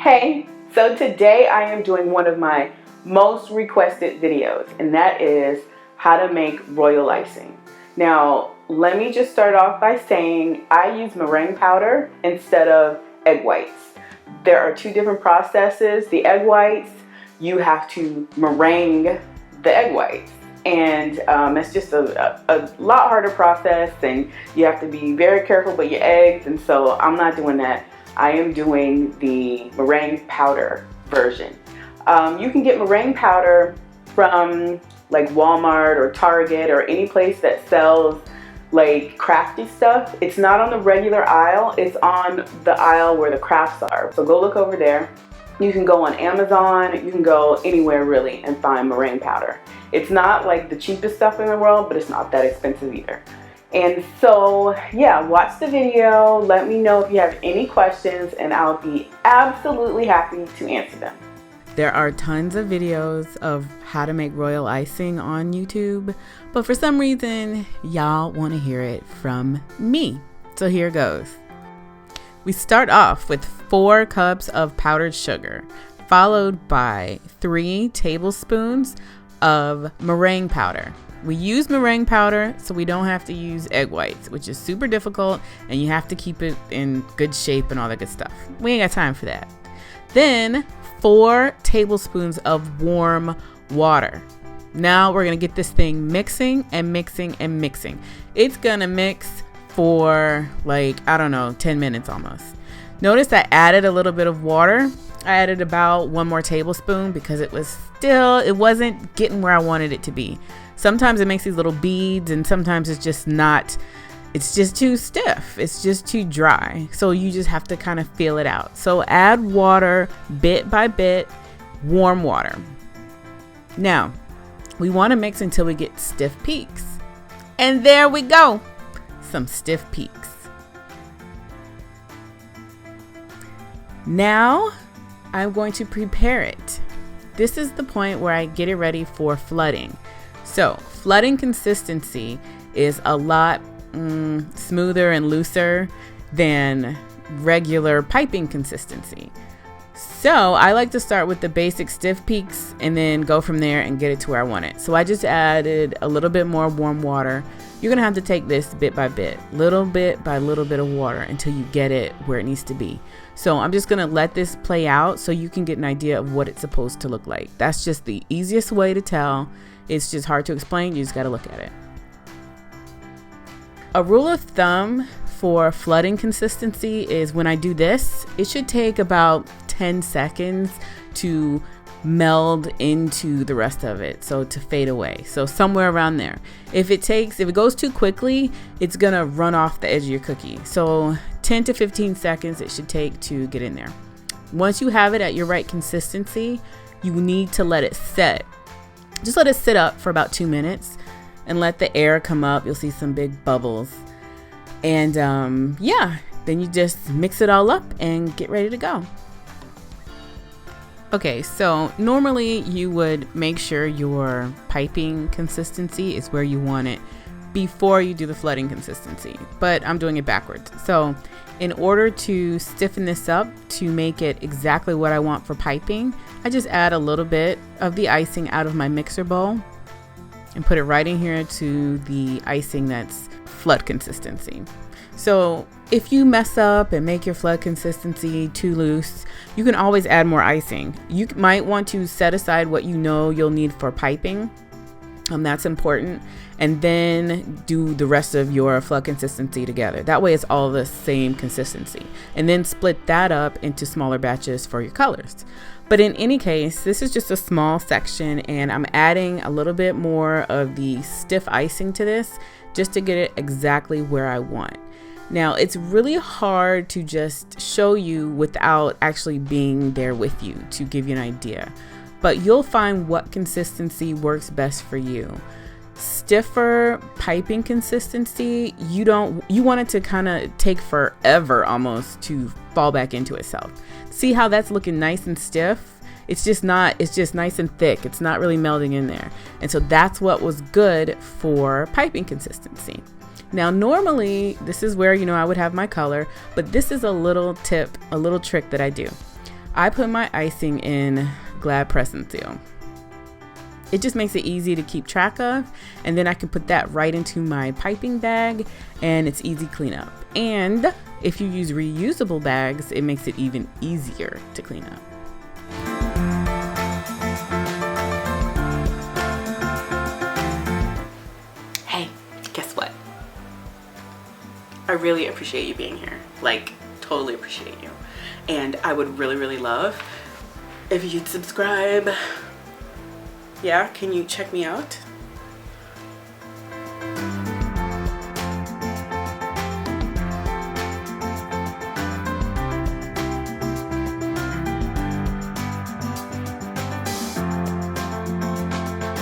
Hey, so today I am doing one of my most requested videos, and that is how to make royal icing. Now, let me just start off by saying I use meringue powder instead of egg whites. There are two different processes. The egg whites, you have to meringue the egg whites. And it's just a lot harder process, and you have to be very careful with your eggs, and so I'm not doing that. I am doing the meringue powder version. You can get meringue powder from like Walmart or Target or any place that sells like crafty stuff. It's not on the regular aisle, it's on the aisle where the crafts are. So go look over there. You can go on Amazon, you can go anywhere really and find meringue powder. It's not like the cheapest stuff in the world, but it's not that expensive either. And so, yeah, watch the video. Let me know if you have any questions, and I'll be absolutely happy to answer them. There are tons of videos of how to make royal icing on YouTube, but for some reason, y'all want to hear it from me. So here goes. We start off with 4 cups of powdered sugar, followed by 3 tablespoons of meringue powder. We use meringue powder so we don't have to use egg whites, which is super difficult, and you have to keep it in good shape and all that good stuff. We ain't got time for that. Then 4 tablespoons of warm water. Now we're gonna get this thing mixing and mixing and mixing. It's gonna mix for like, I don't know, 10 minutes almost. Notice I added a little bit of water. I added about 1 more tablespoon because it wasn't getting where I wanted it to be. Sometimes it makes these little beads, and sometimes it's just too stiff. It's just too dry. So you just have to kind of feel it out. So add water bit by bit, warm water. Now, we want to mix until we get stiff peaks. And there we go. Some stiff peaks. Now, I'm going to prepare it. This is the point where I get it ready for flooding. So flooding consistency is a lot smoother and looser than regular piping consistency. So I like to start with the basic stiff peaks and then go from there and get it to where I want it. So I just added a little bit more warm water. You're gonna have to take this bit by bit by little bit of water until you get it where it needs to be. So I'm just gonna let this play out so you can get an idea of what it's supposed to look like. That's just the easiest way to tell. It's just hard to explain. You just gotta look at it. A rule of thumb for flooding consistency is when I do this, it should take about 10 seconds to meld into the rest of it, so to fade away. So somewhere around there. If it goes too quickly, it's gonna run off the edge of your cookie. So 10 to 15 seconds it should take to get in there. Once you have it at your right consistency, you need to let it set. Just let it sit up for about 2 minutes and let the air come up. You'll see some big bubbles. And yeah, then you just mix it all up and get ready to go. Okay, so normally you would make sure your piping consistency is where you want it before you do the flooding consistency, but I'm doing it backwards. So in order to stiffen this up to make it exactly what I want for piping, I just add a little bit of the icing out of my mixer bowl and put it right in here to the icing that's flood consistency. So if you mess up and make your flood consistency too loose, you can always add more icing. You might want to set aside what you know you'll need for piping. That's important. And then do the rest of your flood consistency together. That way it's all the same consistency. And then split that up into smaller batches for your colors. But in any case, this is just a small section, and I'm adding a little bit more of the stiff icing to this just to get it exactly where I want. Now, it's really hard to just show you without actually being there with you to give you an idea, but you'll find what consistency works best for you. Stiffer piping consistency, you want it to kind of take forever almost to fall back into itself. See how that's looking nice and stiff? It's just nice and thick. It's not really melding in there. And so that's what was good for piping consistency. Now, normally this is where, I would have my color, but this is a little tip, a little trick that I do. I put my icing in Glad Press and Seal. It just makes it easy to keep track of, and then I can put that right into my piping bag and it's easy cleanup. And if you use reusable bags, it makes it even easier to clean up. Hey, guess what? I really appreciate you being here. Like, totally appreciate you. And I would really, really love if you'd subscribe. Yeah, can you check me out?